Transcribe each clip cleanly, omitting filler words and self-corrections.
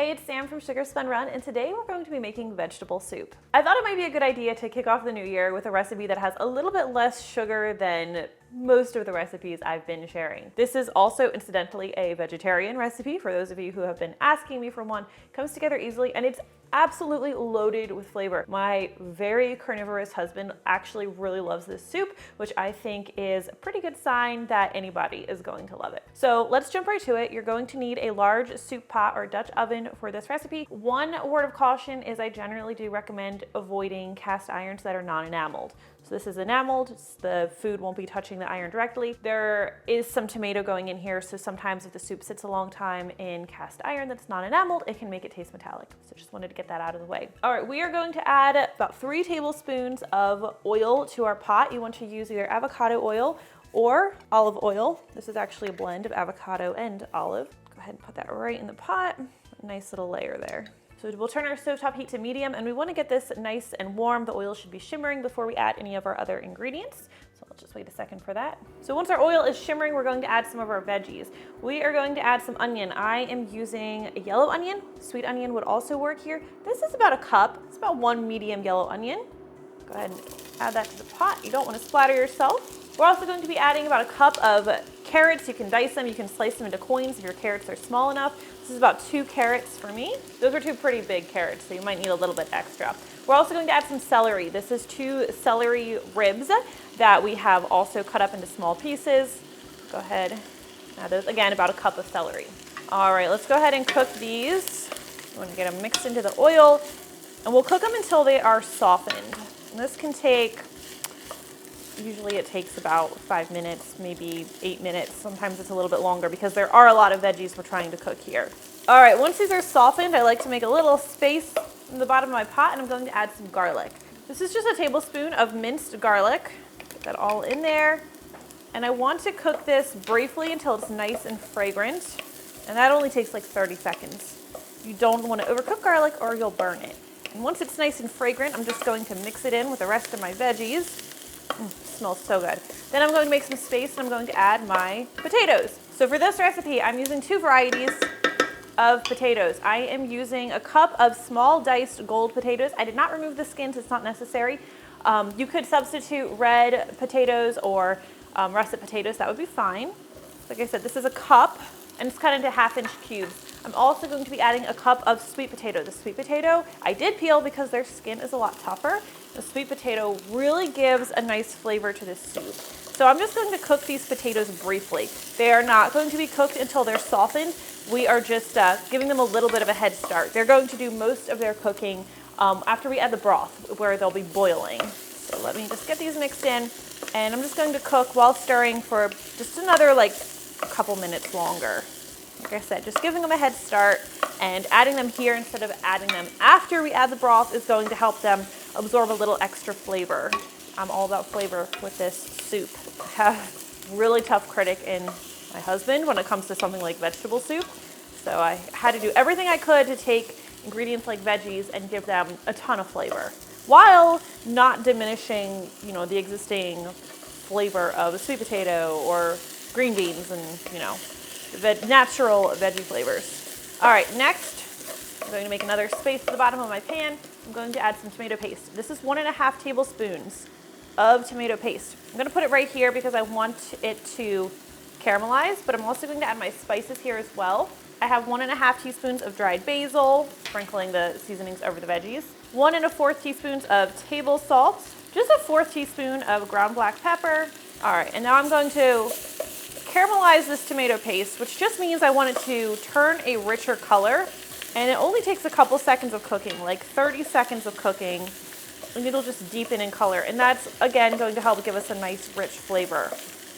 Hey, it's Sam from Sugar Spun Run, and today we're going to be making vegetable soup. I thought it might be a good idea to kick off the new year with a recipe that has a little bit less sugar than most of the recipes I've been sharing. This is also incidentally a vegetarian recipe for those of you who have been asking me for one. It comes together easily and it's absolutely loaded with flavor. My very carnivorous husband actually really loves this soup, which I think is a pretty good sign that anybody is going to love it. So let's jump right to it. You're going to need a large soup pot or Dutch oven for this recipe. One word of caution is I generally do recommend avoiding cast irons that are non-enameled. So this is enameled, the food won't be touching the iron directly. There is some tomato going in here, so sometimes if the soup sits a long time in cast iron that's not enameled, it can make it taste metallic. So just wanted to get that out of the way. All right, we are going to add about 3 tablespoons of oil to our pot. You want to use either avocado oil or olive oil. This is actually a blend of avocado and olive. Go ahead and put that right in the pot. A nice little layer there. So we'll turn our stovetop heat to medium, and we want to get this nice and warm. The oil should be shimmering before we add any of our other ingredients. So let's just wait a second for that. So once our oil is shimmering, we're going to add some of our veggies. We are going to add some onion. I am using a yellow onion. Sweet onion would also work here. This is about a cup. It's about 1 medium yellow onion. Go ahead and add that to the pot. You don't want to splatter yourself. We're also going to be adding about a cup of carrots. You can dice them, you can slice them into coins if your carrots are small enough. This is about 2 carrots for me. Those are 2 pretty big carrots, so you might need a little bit extra. We're also going to add some celery. This is 2 celery ribs that we have also cut up into small pieces. Go ahead, add those, again, about a cup of celery. All right, let's go ahead and cook these. I'm going to get them mixed into the oil, and we'll cook them until they are softened. And this can take, usually it takes about 5 minutes, maybe 8 minutes. Sometimes it's a little bit longer because there are a lot of veggies we're trying to cook here. All right, once these are softened, I like to make a little space in the bottom of my pot, and I'm going to add some garlic. This is just a tablespoon of minced garlic. Put that all in there. And I want to cook this briefly until it's nice and fragrant. And that only takes like 30 seconds. You don't want to overcook garlic or you'll burn it. And once it's nice and fragrant, I'm just going to mix it in with the rest of my veggies. Smells so good. Then I'm going to make some space and I'm going to add my potatoes. So for this recipe, I'm using 2 varieties of potatoes. I am using a cup of small diced gold potatoes. I did not remove the skins, it's not necessary. You could substitute red potatoes or russet potatoes, that would be fine. Like I said, this is a cup and it's cut into 1/2-inch cubes. I'm also going to be adding a cup of sweet potato. The sweet potato I did peel because their skin is a lot tougher. The sweet potato really gives a nice flavor to this soup. So I'm just going to cook these potatoes briefly. They are not going to be cooked until they're softened. We are just giving them a little bit of a head start. They're going to do most of their cooking after we add the broth, where they'll be boiling. So let me just get these mixed in, and I'm just going to cook while stirring for just another like a couple minutes longer. Like I said, just giving them a head start, and adding them here instead of adding them after we add the broth is going to help them absorb a little extra flavor. I'm all about flavor with this soup. I have a really tough critic in my husband when it comes to something like vegetable soup. So I had to do everything I could to take ingredients like veggies and give them a ton of flavor, while not diminishing, you know, the existing flavor of a sweet potato or green beans and, you know, natural veggie flavors. All right, next, I'm going to make another space at the bottom of my pan. I'm going to add some tomato paste. This is 1.5 tablespoons of tomato paste. I'm going to put it right here because I want it to caramelize, but I'm also going to add my spices here as well. I have 1.5 teaspoons of dried basil, sprinkling the seasonings over the veggies. 1 1/4 teaspoons of table salt, just a 1/4 teaspoon of ground black pepper. All right, and now I'm going to caramelize this tomato paste, which just means I want it to turn a richer color. And it only takes a couple seconds of cooking, like 30 seconds of cooking, and it'll just deepen in color. And that's, again, going to help give us a nice, rich flavor.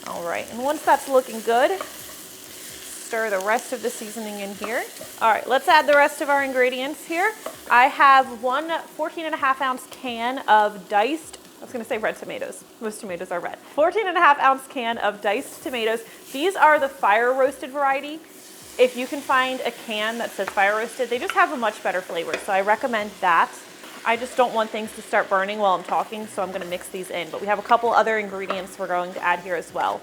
All right, and once that's looking good, stir the rest of the seasoning in here. All right, let's add the rest of our ingredients here. I have 1 14.5-ounce can of diced, I was gonna say red tomatoes. Most tomatoes are red. 14.5-ounce can of diced tomatoes. These are the fire roasted variety. If you can find a can that says fire roasted, they just have a much better flavor. So I recommend that. I just don't want things to start burning while I'm talking, so I'm gonna mix these in. But we have a couple other ingredients we're going to add here as well.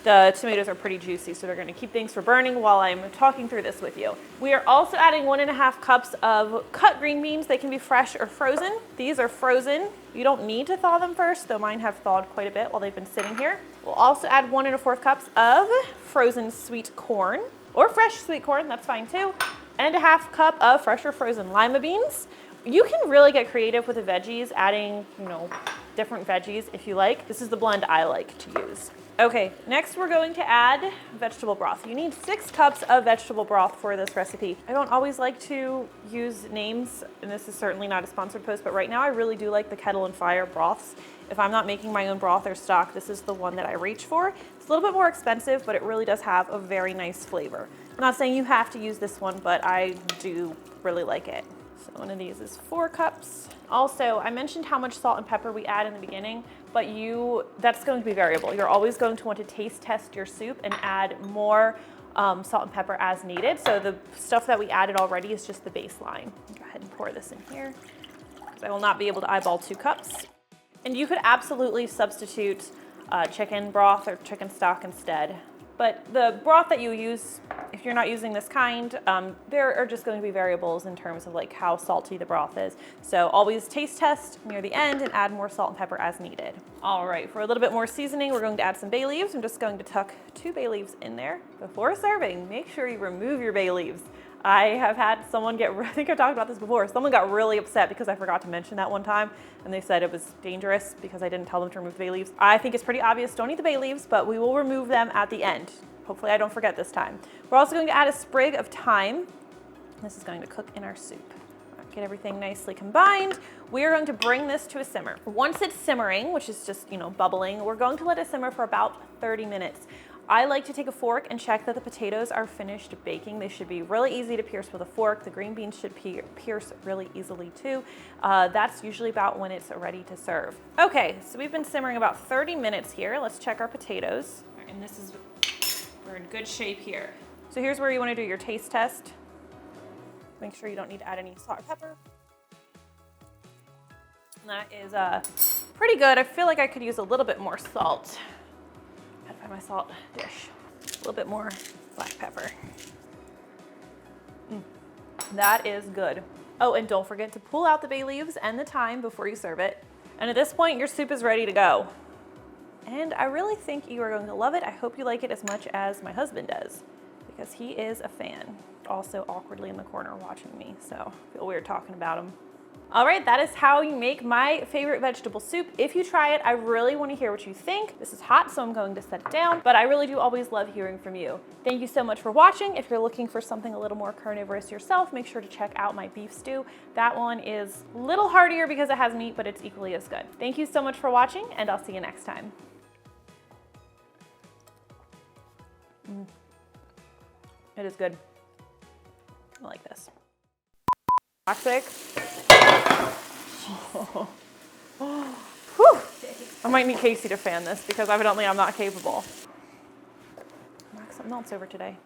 The tomatoes are pretty juicy, so they're gonna keep things from burning while I'm talking through this with you. We are also adding 1.5 cups of cut green beans. They can be fresh or frozen. These are frozen. You don't need to thaw them first, though mine have thawed quite a bit while they've been sitting here. We'll also add 1 1/4 cups of frozen sweet corn, or fresh sweet corn, that's fine too, and 1/2 cup of fresh or frozen lima beans. You can really get creative with the veggies, adding, different veggies if you like. This is the blend I like to use. Okay, next we're going to add vegetable broth. You need 6 cups of vegetable broth for this recipe. I don't always like to use names, and this is certainly not a sponsored post, but right now I really do like the Kettle and Fire broths. If I'm not making my own broth or stock, this is the one that I reach for. It's a little bit more expensive, but it really does have a very nice flavor. I'm not saying you have to use this one, but I do really like it. So one of these is 4 cups. Also, I mentioned how much salt and pepper we add in the beginning, but that's going to be variable. You're always going to want to taste test your soup and add more salt and pepper as needed. So the stuff that we added already is just the baseline. Go ahead and pour this in here, because I will not be able to eyeball 2 cups. And you could absolutely substitute chicken broth or chicken stock instead. But the broth that you use, if you're not using this kind, there are just going to be variables in terms of like how salty the broth is. So always taste test near the end and add more salt and pepper as needed. All right, for a little bit more seasoning, we're going to add some bay leaves. I'm just going to tuck 2 bay leaves in there. Before serving, make sure you remove your bay leaves. I have had someone I think I've talked about this before, someone got really upset because I forgot to mention that one time, and they said it was dangerous because I didn't tell them to remove the bay leaves. I think it's pretty obvious, don't eat the bay leaves, but we will remove them at the end. Hopefully I don't forget this time. We're also going to add a sprig of thyme. This is going to cook in our soup. Get everything nicely combined. We are going to bring this to a simmer. Once it's simmering, which is just, bubbling, we're going to let it simmer for about 30 minutes. I like to take a fork and check that the potatoes are finished baking. They should be really easy to pierce with a fork. The green beans should pierce really easily too. That's usually about when it's ready to serve. Okay, so we've been simmering about 30 minutes here. Let's check our potatoes. And we're in good shape here. So here's where you want to do your taste test. Make sure you don't need to add any salt or pepper. And that is pretty good. I feel like I could use a little bit more salt. Gotta find my salt dish. A little bit more black pepper. That is good. Oh, and don't forget to pull out the bay leaves and the thyme before you serve it. And at this point, your soup is ready to go. And I really think you are going to love it. I hope you like it as much as my husband does, because he is a fan. Also awkwardly in the corner watching me, so I feel weird talking about him. All right, that is how you make my favorite vegetable soup. If you try it, I really want to hear what you think. This is hot, so I'm going to set it down, but I really do always love hearing from you. Thank you so much for watching. If you're looking for something a little more carnivorous yourself, make sure to check out my beef stew. That one is a little heartier because it has meat, but it's equally as good. Thank you so much for watching, and I'll see you next time. It is good. I like this. Toxic. Oh. Whew. I might need Casey to fan this because evidently I'm not capable. Knock something else over today.